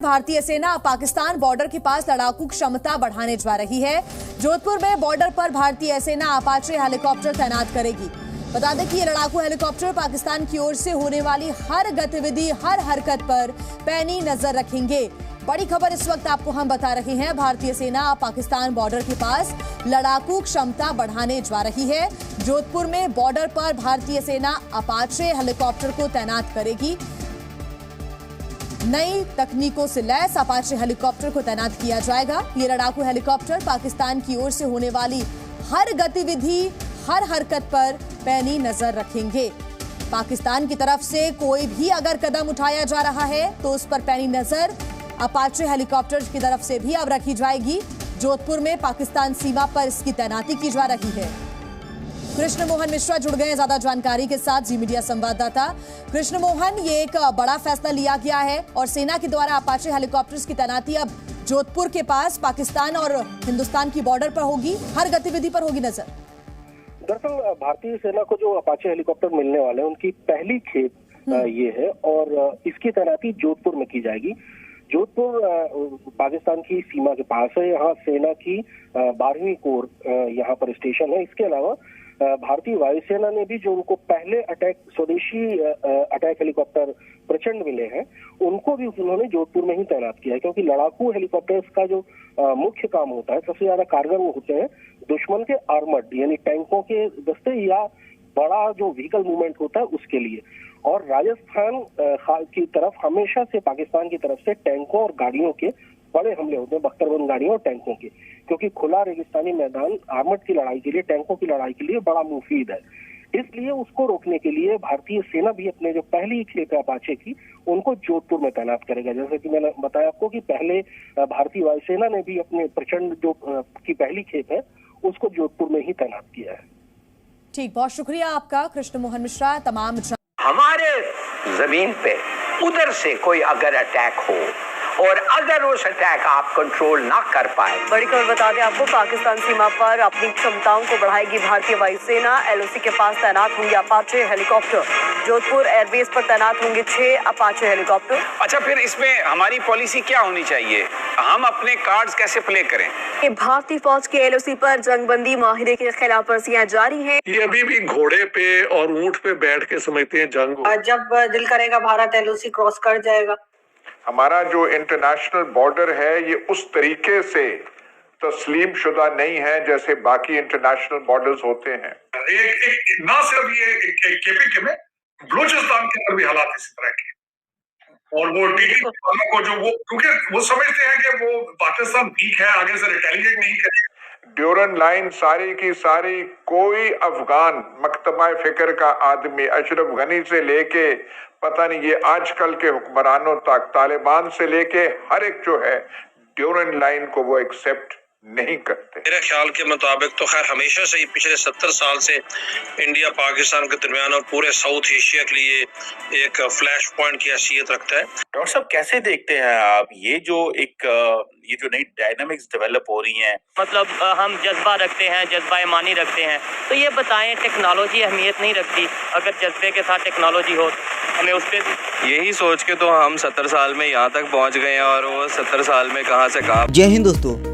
भारतीय सेना पाकिस्तान बॉर्डर के पास लड़ाकू क्षमता बढ़ाने जा रही है। जोधपुर में बॉर्डर पर भारतीय सेना अपाचे हेलीकॉप्टर तैनात करेगी। बता दें कि ये लड़ाकू हेलीकॉप्टर पाकिस्तान की ओर से होने वाली हर गतिविधि, हर हरकत पर पैनी नजर रखेंगे। बड़ी खबर इस वक्त आपको हम बता रहे हैं। भारतीय सेना पाकिस्तान बॉर्डर के पास लड़ाकू क्षमता बढ़ाने जा रही है। जोधपुर में बॉर्डर पर भारतीय सेना अपाचे हेलीकॉप्टर को तैनात करेगी। नई तकनीकों से लैस अपाचे हेलीकॉप्टर को तैनात किया जाएगा। ये लड़ाकू हेलीकॉप्टर पाकिस्तान की ओर से होने वाली हर गतिविधि, हर हरकत पर पैनी नजर रखेंगे। पाकिस्तान की तरफ से कोई भी अगर कदम उठाया जा रहा है तो उस पर पैनी नजर अपाचे हेलीकॉप्टर की तरफ से भी अब रखी जाएगी। जोधपुर में पाकिस्तान सीमा पर इसकी तैनाती की जा रही है। कृष्ण मोहन मिश्रा जुड़ गए ज्यादा जानकारी के साथ, जी मीडिया संवाददाता। कृष्ण मोहन, ये एक बड़ा फैसला लिया गया है और सेना के द्वारा अपाचे हेलीकॉप्टर्स की तैनाती अब जोधपुर के पास पाकिस्तान और हिंदुस्तान की बॉर्डर पर होगी, हर गतिविधि पर होगी नजर। दरअसल भारतीय सेना को जो अपाचे हेलीकॉप्टर मिलने वाले हैं उनकी पहली खेप ये है और इसकी तैनाती जोधपुर में की जाएगी। जोधपुर पाकिस्तान की सीमा के पास है। यहाँ सेना की 12वीं कोर यहाँ पर स्टेशन है। इसके अलावा भारतीय वायुसेना ने भी जो उनको पहले स्वदेशी अटैक हेलीकॉप्टर प्रचंड मिले हैं, उनको भी उन्होंने जोधपुर में ही तैनात किया है, क्योंकि लड़ाकू हेलीकॉप्टर्स का जो मुख्य काम होता है, सबसे ज्यादा कारगर वो होते हैं दुश्मन के आर्मर्ड यानी टैंकों के दस्ते या बड़ा जो व्हीकल मूवमेंट होता है उसके लिए। और राजस्थान की तरफ हमेशा से पाकिस्तान की तरफ से टैंकों और गाड़ियों के बड़े हमले होते हैं, बख्तरबंद गाड़ियों और टैंकों के, क्योंकि खुला रेगिस्तानी मैदान आर्मर्ड की लड़ाई के लिए, टैंकों की लड़ाई के लिए बड़ा मुफीद है। इसलिए उसको रोकने के लिए भारतीय सेना भी अपने जो पहली खेप है अपाचे की, उनको जोधपुर में तैनात करेगा। जैसे कि मैंने बताया आपको कि पहले भारतीय वायुसेना ने भी अपने प्रचंड जो की पहली खेप है उसको जोधपुर में ही तैनात किया है। ठीक, बहुत शुक्रिया आपका कृष्ण मोहन मिश्रा। तमाम हमारे जमीन पे उधर से कोई अगर अटैक हो और अगर उस अटैक आप कंट्रोल ना कर पाए। बड़ी खबर बता दें आपको, पाकिस्तान सीमा पर अपनी क्षमताओं को बढ़ाएगी भारतीय वायुसेना। एलओसी के पास तैनात होंगे अपाचे हेलीकॉप्टर। जोधपुर एयरबेस पर तैनात होंगे 6 अपाचे हेलीकॉप्टर। अच्छा, फिर इसमें हमारी पॉलिसी क्या होनी चाहिए? हम अपने कार्ड्स कैसे प्ले करें? भारतीय फौज के एलओसी पर जंगबंदी माहिरे की खिलाफ वर्जियां जारी हैं। ये अभी भी घोड़े पे और ऊंट पे बैठ के समझते हैं जंग। जब दिल करेगा भारत एलओसी क्रॉस कर जाएगा। हमारा जो इंटरनेशनल बॉर्डर है ये उस तरीके से तस्लीम शुदा नहीं है जैसे बाकी इंटरनेशनल बॉर्डर्स होते हैं। एक ना सिर्फ ये केपीके में, बलूचिस्तान के अंदर भी हालात इसी तरह के, और वो टीटी वालों को जो वो, क्योंकि वो समझते हैं कि वो पाकिस्तान वीक है, आगे से रिटेलिएट नहीं करेगा। ड्यूरन लाइन सारी की सारी, कोई अफगान मकतबा फिक्र का आदमी अशरफ गनी से लेके पता नहीं ये आजकल के हुक्मरानों तक, तालिबान से लेके हर एक जो है ड्यूरन लाइन को वो एक्सेप्ट नहीं करते। मेरे ख्याल के मुताबिक तो खैर हमेशा से ही पिछले 70 साल से इंडिया पाकिस्तान के दरमियान और पूरे साउथ एशिया के लिए एक फ्लैश पॉइंट की हैसियत रखता है। डॉक्टर साहब, कैसे देखते हैं आप ये जो नई डायनामिक्स डेवलप हो रही हैं? मतलब हम जज्बा रखते हैं, जज्बा ईमानी रखते हैं, तो ये बताएं टेक्नोलॉजी अहमियत नहीं रखती? अगर जज्बे के साथ टेक्नोलॉजी हो हमें उस पर यही सोच के तो हम 70 साल में यहाँ तक पहुँच गए हैं और वो 70 साल में कहाँ से कहाँ। जय हिंद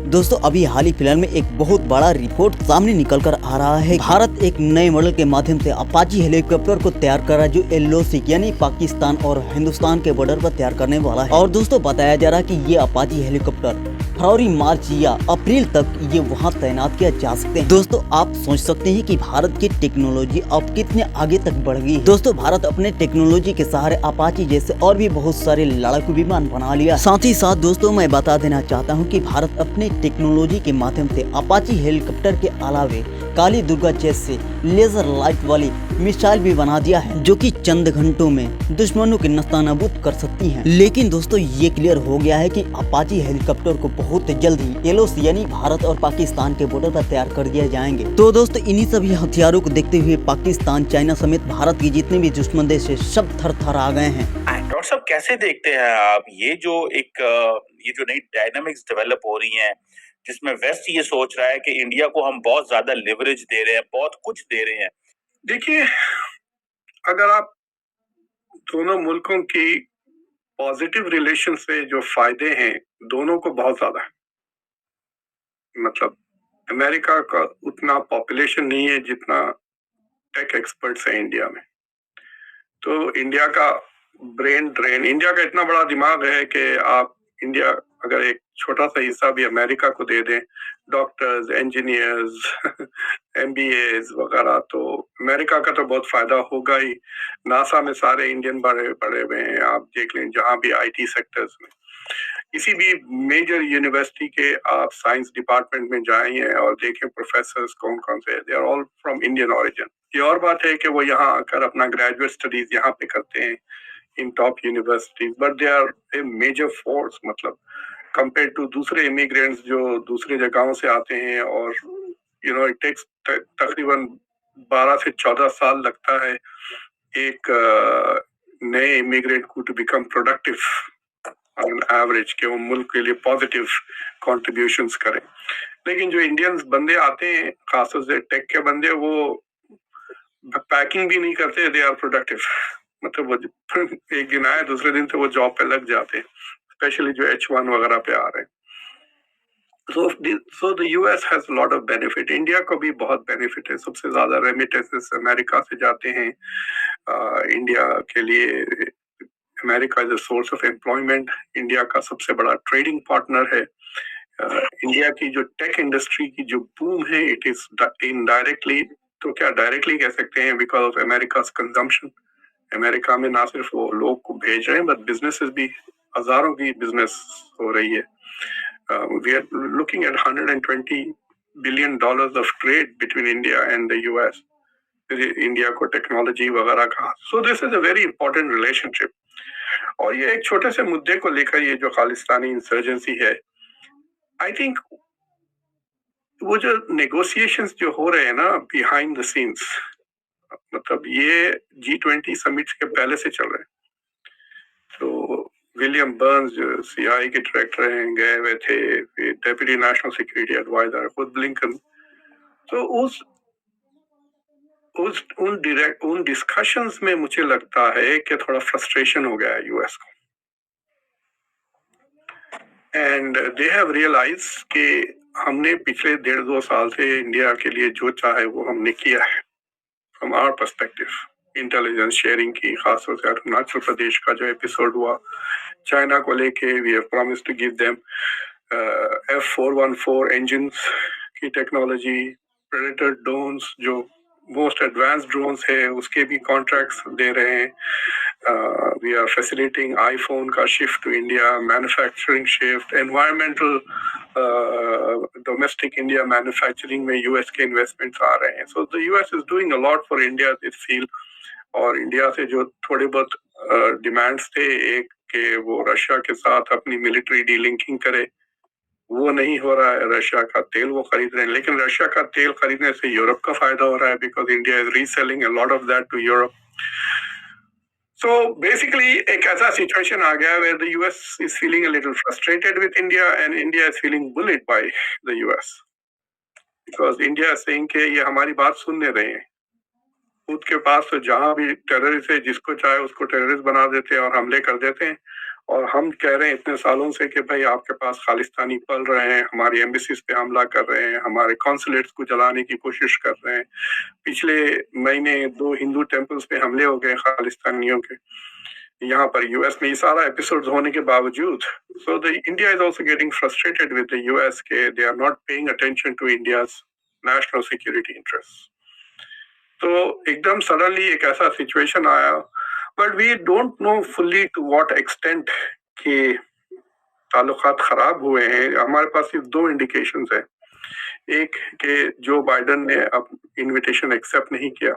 दोस्तों, अभी हाल ही फिलहाल में एक बहुत बड़ा रिपोर्ट सामने निकल कर आ रहा है। भारत एक नए मॉडल के माध्यम से अपाची हेलीकॉप्टर को तैयार कर रहा है, जो एलओसी यानी पाकिस्तान और हिंदुस्तान के बॉर्डर पर तैयार करने वाला है। और दोस्तों बताया जा रहा है कि ये अपाची हेलीकॉप्टर फरवरी, मार्च या अप्रैल तक ये वहाँ तैनात किया जा सकते हैं। दोस्तों आप सोच सकते हैं कि भारत की टेक्नोलॉजी अब कितने आगे तक बढ़ गई है। दोस्तों भारत अपने टेक्नोलॉजी के सहारे अपाची जैसे और भी बहुत सारे लड़ाकू विमान बना लिया। साथ ही साथ दोस्तों मैं बता देना चाहता हूँ कि भारत अपने टेक्नोलॉजी के माध्यम से अपाची हेलीकॉप्टर के अलावे काली दुर्गा जैसे लेजर लाइट वाली मिसाइल भी बना दिया है, जो कि चंद घंटों में दुश्मनों के नस्तानाबूद कर सकती हैं। लेकिन दोस्तों ये क्लियर हो गया है कि अपाची हेलीकॉप्टर को बहुत जल्द ही एलओसी यानी भारत और पाकिस्तान के बॉर्डर पर तैयार कर दिए जाएंगे। तो दोस्तों इन्हीं सभी हथियारों को देखते हुए पाकिस्तान, चाइना समेत भारत के जितने भी दुश्मन देश है सब थर-थर आ गए हैं। डॉक्टर साहब, कैसे देखते हैं आप ये जो नई डायनामिक्स डेवलप हो रही हैं, जिसमें वेस्ट ये सोच रहा है कि इंडिया को हम बहुत ज्यादा लिवरेज दे रहे हैं, बहुत कुछ दे रहे हैं? देखिए, अगर आप दोनों मुल्कों की पॉजिटिव रिलेशन से जो फायदे हैं दोनों को बहुत ज्यादा है। मतलब अमेरिका का उतना पॉपुलेशन नहीं है जितना टेक एक्सपर्ट्स है इंडिया में। तो इंडिया का ब्रेन ड्रेन, इंडिया का इतना बड़ा दिमाग है कि आप इंडिया अगर एक छोटा सा हिस्सा भी अमेरिका को दे दें, डॉक्टर्स, इंजीनियर्स, MBAs वगैरह, तो अमेरिका का तो बहुत फायदा होगा ही। नासा में सारे इंडियन पड़े हुए हैं, आप देख लें जहां भी IT सेक्टर्स में। किसी भी मेजर यूनिवर्सिटी के आप साइंस डिपार्टमेंट में जाएं और देखें प्रोफेसर्स कौन कौन से, they are all from Indian origin. ये और बात है कि वो यहाँ आकर अपना ग्रेजुएट स्टडीज यहाँ पे करते हैं in top universities, but they are a major force, मतलब कंपेयर टू दूसरे इमिग्रेंट्स जो दूसरे जगहों से आते हैं। और इट टेक्स तकरीबन 12 से 14 साल लगता है एक नए इमिग्रेंट को to become productive on average, के वो मुल्क के लिए पॉजिटिव कॉन्ट्रीब्यूशंस करें। लेकिन जो इंडियंस बंदे आते हैं, खासतौर से टेक के बंदे, वो पैकिंग भी नहीं करते, दे आर प्रोडक्टिव। मतलब वो एक दिन आए दूसरे दिन से वो जॉब पे लग जाते हैं, स्पेशली जो H1 वगैरह पे आ रहे हैं। So the US has a lot of benefit. India को भी बहुत बेनिफिट है। सबसे ज्यादा रेमिटेंसेस अमेरिका से जाते हैं इंडिया के लिए। America is a source of employment, India का सबसे बड़ा ट्रेडिंग पार्टनर है। इंडिया की जो टेक इंडस्ट्री की जो बूम है, इट इज इनडायरेक्टली, तो क्या डायरेक्टली कह सकते हैं, बिकॉज ऑफ अमेरिका's कंजम्पशन। अमेरिका में ना सिर्फ वो लोग को भेज रहे हैं, बट बिजनेसेस भी, हजारों की बिजनेस हो रही है। We are looking at $120 billion of trade between India and the US. India को टेक्नोलॉजी वगैरह का, so this is a very important relationship. और ये एक छोटे से मुद्दे को लेकर ये जो खालिस्तानी इंसर्जेंसी है, आई थिंक वो जो नेगोशिएशंस जो हो रहे हैं ना बिहाइंड द सीन्स, मतलब ये G20 समिट के पहले से चल रहे हैं। तो विलियम बर्न्स जो CIA के डायरेक्टर हैं, गए हुए थे, डेप्यूटी नेशनल सिक्योरिटी एडवाइजर खुद ब्लिंकन। तो उन डिस्कशंस में मुझे लगता है कि थोड़ा फ्रस्ट्रेशन हो गया है US को, एंड दे हैव रियलाइज कि हमने पिछले 1.5-2 साल से इंडिया के लिए जो चाहे वो हमने किया है। From our perspective, intelligence sharing की, खासतौर से अरुणाचल प्रदेश का जो एपिसोड हुआ चाइना को लेके, we have promise to give them F414 engines की टेक्नोलॉजी, प्रेडेटर ड्रोन्स जो मोस्ट एडवांस ड्रोन्स है उसके भी कॉन्ट्रैक्ट्स दे रहे हैं। वी आर फैसिलिटेटिंग आईफोन का shift to India, manufacturing shift, environmental domestic India manufacturing में US के इन्वेस्टमेंट्स आ रहे हैं। So the US is doing a lot for India this field. और इंडिया से जो थोड़े बहुत डिमांड्स थे, एक कि वो रशिया के साथ अपनी मिलिट्री डीलिंकिंग करे, वो नहीं हो रहा है। रशिया का तेल वो खरीद रहे हैं, लेकिन रशिया का तेल खरीदने से यूरोप का फायदा हो रहा है, because India is reselling a lot of that to Europe. So basically एक ऐसा सिचुएशन आ गया where the US is feeling a little frustrated with India and India is feeling bullied by the US, because India is saying कि ये हमारी बात सुनने रहे हैं। खुद के पास तो जहां भी टेररिस्ट है, जिसको चाहे उसको टेररिस्ट बना देते हैं और हमले कर देते हैं। और हम कह रहे हैं इतने सालों से कि भाई आपके पास खालिस्तानी पल रहे हैं, हमारी एम्बेसीज पे हमला कर रहे हैं, हमारे कॉन्सुलेट्स को जलाने की कोशिश कर रहे हैं। पिछले महीने 2 हिंदू टेम्पल्स पे हमले हो गए खालिस्तानियों के, यहाँ पर US में ये सारा एपिसोड्स होने के बावजूद। So the India is also getting frustrated with the US के they are not paying attention to India's national security interest. तो एकदम सडनली एक ऐसा सिचुएशन आया, but we don't know fully to what extent कि ताल्लुकात खराब हुए हैं। हमारे पास सिर्फ 2 इंडिकेशंस हैं। एक कि जो बाइडेन ने अब इनविटेशन एक्सेप्ट नहीं किया,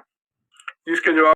जिसके जवाब